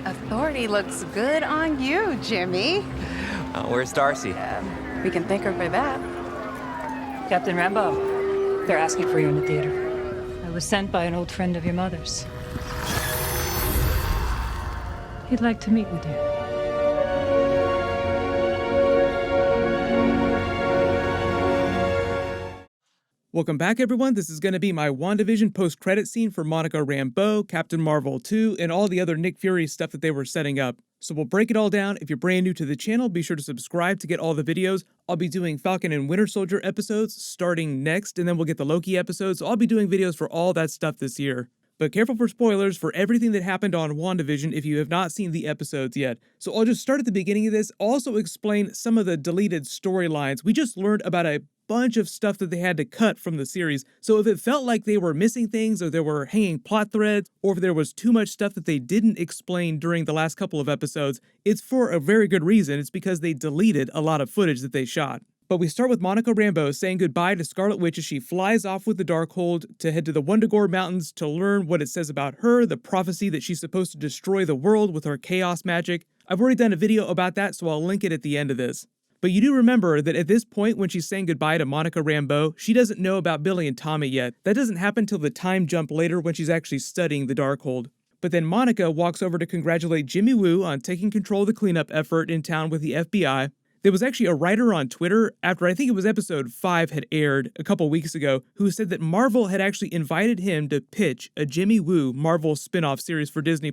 Authority looks good on you, Jimmy. Where's Darcy? We can thank her for that. Captain Rambeau, they're asking for you in the theater. I was sent by an old friend of your mother's. He'd like to meet with you. Welcome back, everyone. This is going to be my WandaVision post-credit scene for Monica Rambeau, Captain Marvel 2, and all the other Nick Fury stuff that they were setting up. So we'll break it all down. If you're brand new to the channel, be sure to subscribe to get all the videos. I'll be doing Falcon and Winter Soldier episodes starting next, and then we'll get the Loki episodes. So I'll be doing videos for all that stuff this year. But careful for spoilers for everything that happened on WandaVision if you have not seen the episodes yet. So I'll just start at the beginning of this, also explain some of the deleted storylines. We just learned about a bunch of stuff that they had to cut from the series. So if it felt like they were missing things, or there were hanging plot threads, or if there was too much stuff that they didn't explain during the last couple of episodes, it's for a very good reason. It's because they deleted a lot of footage that they shot. But we start with Monica Rambeau saying goodbye to Scarlet Witch as she flies off with the Darkhold to head to the Wundagore Mountains to learn what it says about her, the prophecy that she's supposed to destroy the world with her chaos magic. I've already done a video about that, so I'll link it at the end of this. But you do remember that at this point when she's saying goodbye to Monica Rambeau, she doesn't know about Billy and Tommy yet. That doesn't happen till the time jump later when she's actually studying the Darkhold. But then Monica walks over to congratulate Jimmy Woo on taking control of the cleanup effort in town with the FBI. There was actually a writer on Twitter, after I think it was episode 5 had aired a couple weeks ago, who said that Marvel had actually invited him to pitch a Jimmy Woo Marvel spin-off series for Disney+,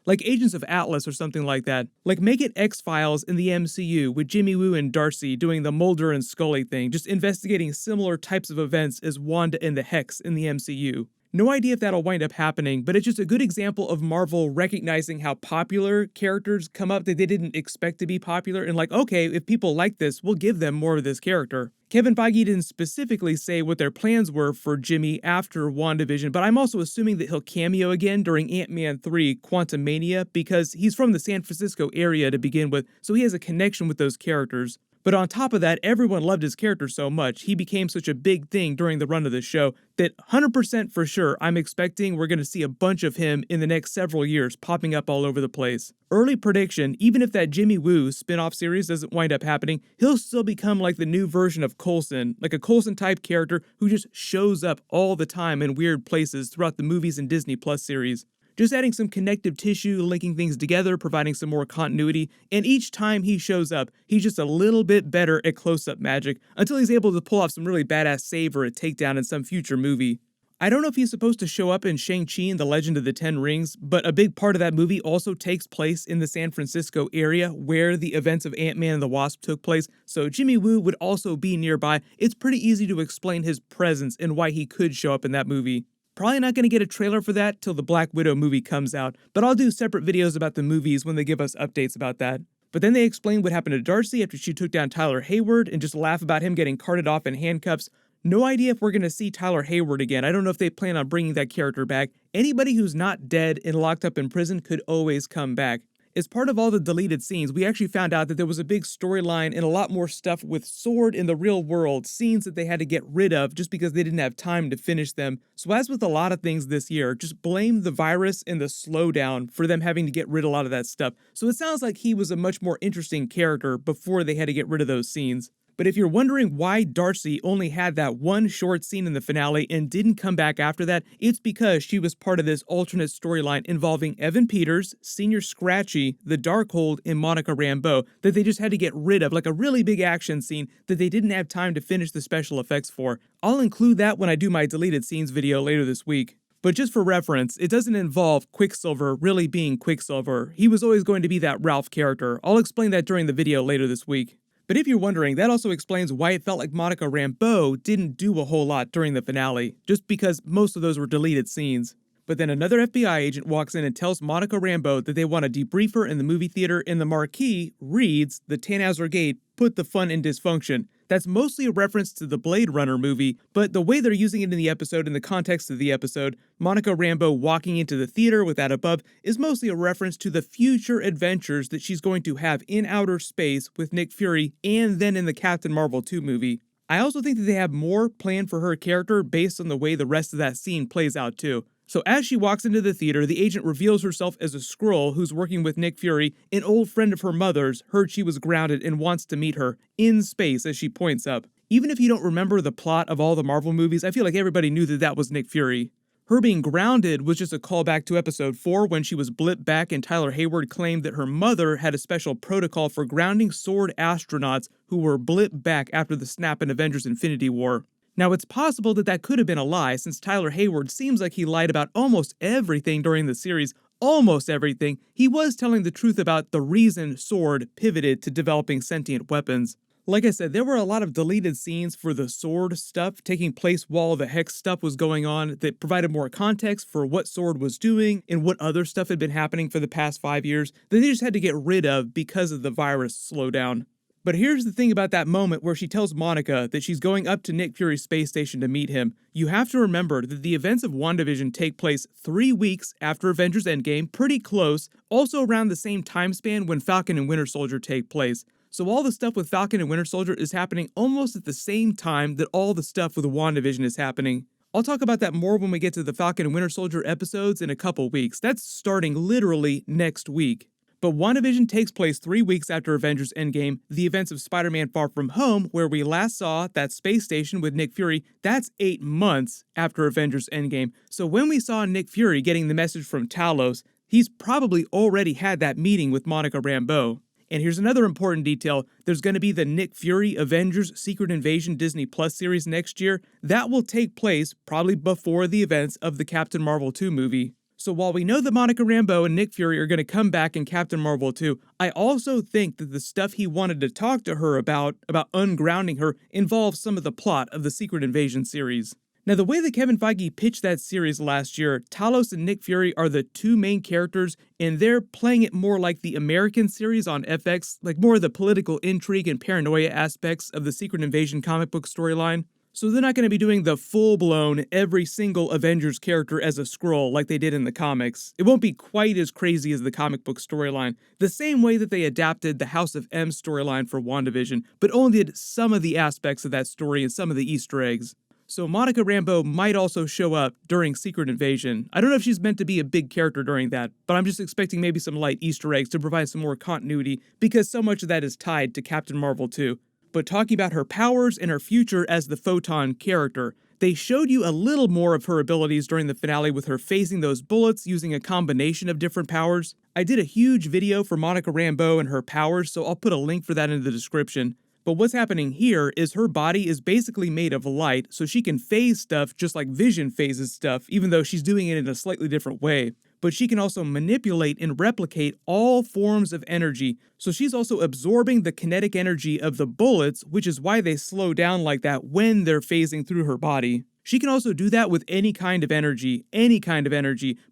like Agents of Atlas or something like that. Like make it X-Files in the MCU with Jimmy Woo and Darcy doing the Mulder and Scully thing, just investigating similar types of events as Wanda and the Hex in the MCU. No idea if that'll wind up happening, but it's just a good example of Marvel recognizing how popular characters come up that they didn't expect to be popular, and like, okay, if people like this, we'll give them more of this character. Kevin Feige didn't specifically say what their plans were for Jimmy after WandaVision, but I'm also assuming that he'll cameo again during Ant-Man 3 Quantumania because he's from the San Francisco area to begin with, so he has a connection with those characters. But on top of that, everyone loved his character so much, he became such a big thing during the run of the show, that 100% for sure I'm expecting we're going to see a bunch of him in the next several years popping up all over the place. Early prediction, even if that Jimmy Woo spin-off series doesn't wind up happening, he'll still become like the new version of Coulson, like a Coulson-type character who just shows up all the time in weird places throughout the movies and Disney Plus series. Just adding some connective tissue, linking things together, providing some more continuity, and each time he shows up, he's just a little bit better at close-up magic, until he's able to pull off some really badass save or a takedown in some future movie. I don't know if he's supposed to show up in Shang-Chi and the Legend of the Ten Rings, but a big part of that movie also takes place in the San Francisco area where the events of Ant-Man and the Wasp took place, so Jimmy Woo would also be nearby. It's pretty easy to explain his presence and why he could show up in that movie. Probably not going to get a trailer for that till the Black Widow movie comes out, but I'll do separate videos about the movies when they give us updates about that. But then they explain what happened to Darcy after she took down Tyler Hayward and just laugh about him getting carted off in handcuffs. No idea if we're going to see Tyler Hayward again. I don't know if they plan on bringing that character back. Anybody who's not dead and locked up in prison could always come back. As part of all the deleted scenes, we actually found out that there was a big storyline and a lot more stuff with Sword in the real world, scenes that they had to get rid of just because they didn't have time to finish them. So as with a lot of things this year, just blame the virus and the slowdown for them having to get rid of a lot of that stuff. So it sounds like he was a much more interesting character before they had to get rid of those scenes. But if you're wondering why Darcy only had that one short scene in the finale and didn't come back after that, it's because she was part of this alternate storyline involving Evan Peters, Senior Scratchy, the Darkhold, and Monica Rambeau that they just had to get rid of, like a really big action scene that they didn't have time to finish the special effects for. I'll include that when I do my deleted scenes video later this week. But just for reference, it doesn't involve Quicksilver really being Quicksilver. He was always going to be that Ralph character. I'll explain that during the video later this week. But if you're wondering, that also explains why it felt like Monica Rambeau didn't do a whole lot during the finale, just because most of those were deleted scenes. But then another FBI agent walks in and tells Monica Rambeau that they want to debrief her in the movie theater, and the marquee reads, "The Tannhauser Gate put the fun in dysfunction." That's mostly a reference to the Blade Runner movie, but the way they're using it in the episode, in the context of the episode, Monica Rambeau walking into the theater with that above, is mostly a reference to the future adventures that she's going to have in outer space with Nick Fury and then in the Captain Marvel 2 movie. I also think that they have more planned for her character based on the way the rest of that scene plays out too. So as she walks into the theater, the agent reveals herself as a Skrull who's working with Nick Fury. An old friend of her mother's heard she was grounded and wants to meet her in space as she points up. Even if you don't remember the plot of all the Marvel movies, I feel like everybody knew that that was Nick Fury. Her being grounded was just a callback to episode 4 when she was blipped back and Tyler Hayward claimed that her mother had a special protocol for grounding sword astronauts who were blipped back after the snap in Avengers Infinity War. Now, it's possible that that could have been a lie, since Tyler Hayward seems like he lied about almost everything during the series. Almost everything. He was telling the truth about the reason S.W.O.R.D. pivoted to developing sentient weapons. Like I said, there were a lot of deleted scenes for the S.W.O.R.D. stuff taking place while the Hex stuff was going on that provided more context for what S.W.O.R.D. was doing and what other stuff had been happening for the past 5 years that they just had to get rid of because of the virus slowdown. But here's the thing about that moment where she tells Monica that she's going up to Nick Fury's space station to meet him. You have to remember that the events of Wandavision take place 3 weeks after Avengers Endgame, pretty close, also around the same time span when Falcon and Winter Soldier take place. So all the stuff with Falcon and Winter Soldier is happening almost at the same time that all the stuff with WandaVision is happening. I'll talk about that more when we get to the Falcon and Winter Soldier episodes in a couple weeks. That's starting literally next week. But WandaVision takes place 3 weeks after Avengers Endgame. The events of Spider-Man Far From Home, where we last saw that space station with Nick Fury, that's 8 months after Avengers Endgame. So when we saw Nick Fury getting the message from Talos, he's probably already had that meeting with Monica Rambeau. And here's another important detail. There's going to be the Nick Fury Avengers Secret Invasion Disney Plus series next year. That will take place probably before the events of the Captain Marvel 2 movie. So while we know that Monica Rambeau and Nick Fury are going to come back in Captain Marvel 2, I also think that the stuff he wanted to talk to her about ungrounding her, involves some of the plot of the Secret Invasion series. Now, the way that Kevin Feige pitched that series last year, Talos and Nick Fury are the 2 main characters, and they're playing it more like the American series on FX, like more of the political intrigue and paranoia aspects of the Secret Invasion comic book storyline. So they're not going to be doing the full-blown, every single Avengers character as a Skrull like they did in the comics. It won't be quite as crazy as the comic book storyline, the same way that they adapted the House of M storyline for WandaVision, but only did some of the aspects of that story and some of the Easter eggs. So Monica Rambeau might also show up during Secret Invasion. I don't know if she's meant to be a big character during that, but I'm just expecting maybe some light Easter eggs to provide some more continuity, because so much of that is tied to Captain Marvel 2. But talking about her powers and her future as the Photon character, they showed you a little more of her abilities during the finale with her phasing those bullets using a combination of different powers. I did a huge video for Monica Rambeau and her powers, so I'll put a link for that in the description. But what's happening here is her body is basically made of light, so she can phase stuff just like Vision phases stuff, even though she's doing it in a slightly different way. But she can also manipulate and replicate all forms of energy, so she's also absorbing the kinetic energy of the bullets, which is why they slow down like that when they're phasing through her body. She can also do that with any kind of energy,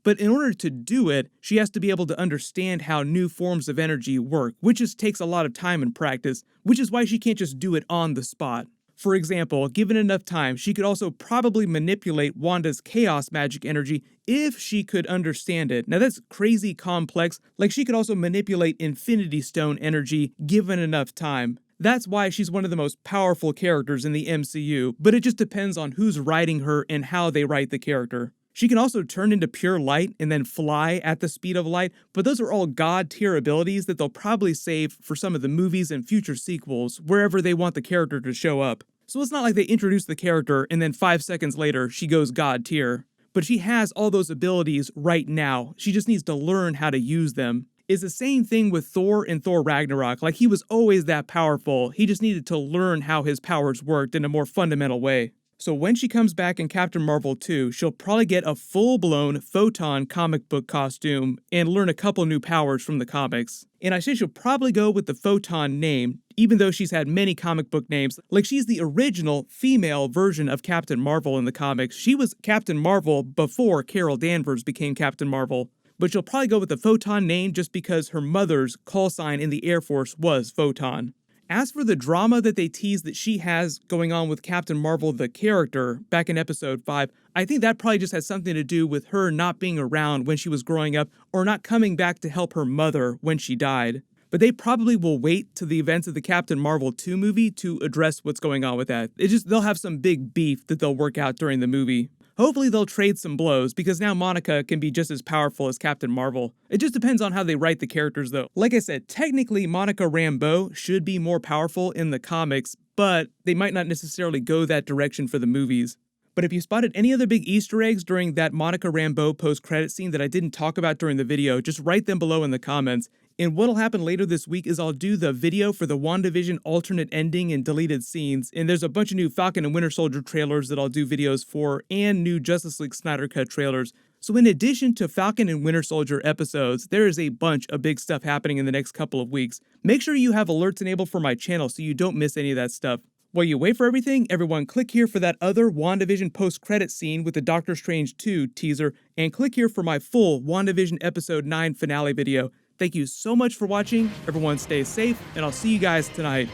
but in order to do it, she has to be able to understand how new forms of energy work, which just takes a lot of time and practice, which is why she can't just do it on the spot. For example, given enough time, she could also probably manipulate Wanda's chaos magic energy if she could understand it. Now that's crazy complex, like she could also manipulate Infinity Stone energy given enough time. That's why she's one of the most powerful characters in the MCU, but it just depends on who's writing her and how they write the character. She can also turn into pure light and then fly at the speed of light, but those are all god-tier abilities that they'll probably save for some of the movies and future sequels, wherever they want the character to show up. So it's not like they introduce the character and then 5 seconds later she goes god-tier. But she has all those abilities right now, she just needs to learn how to use them. It's the same thing with Thor in Thor Ragnarok, like he was always that powerful, he just needed to learn how his powers worked in a more fundamental way. So when she comes back in Captain Marvel 2, she'll probably get a full-blown Photon comic book costume and learn a couple new powers from the comics. And I say she'll probably go with the Photon name, even though she's had many comic book names. Like she's the original female version of Captain Marvel in the comics. She was Captain Marvel before Carol Danvers became Captain Marvel. But she'll probably go with the Photon name just because her mother's call sign in the Air Force was Photon. As for the drama that they tease that she has going on with Captain Marvel the character back in episode 5, I think that probably just has something to do with her not being around when she was growing up or not coming back to help her mother when she died. But they probably will wait to the events of the Captain Marvel 2 movie to address what's going on with that. They'll have some big beef that they'll work out during the movie. hopefully they'll trade some blows, because now Monica can be just as powerful as Captain Marvel. It just depends on how they write the characters though. Like I said, technically Monica Rambeau should be more powerful in the comics, but they might not necessarily go that direction for the movies. But if you spotted any other big Easter eggs during that Monica Rambeau post-credit scene that I didn't talk about during the video, just write them below in the comments. And what'll happen later this week is I'll do the video for the WandaVision alternate ending and deleted scenes, and there's a bunch of new Falcon and Winter Soldier trailers that I'll do videos for, and new Justice League Snyder Cut trailers. So in addition to Falcon and Winter Soldier episodes, there is a bunch of big stuff happening in the next couple of weeks. Make sure you have alerts enabled for my channel so you don't miss any of that stuff. While you wait for everything, everyone click here for that other WandaVision post-credit scene with the Doctor Strange 2 teaser, and click here for my full WandaVision Episode 9 finale video. Thank you so much for watching, everyone stay safe, and I'll see you guys tonight.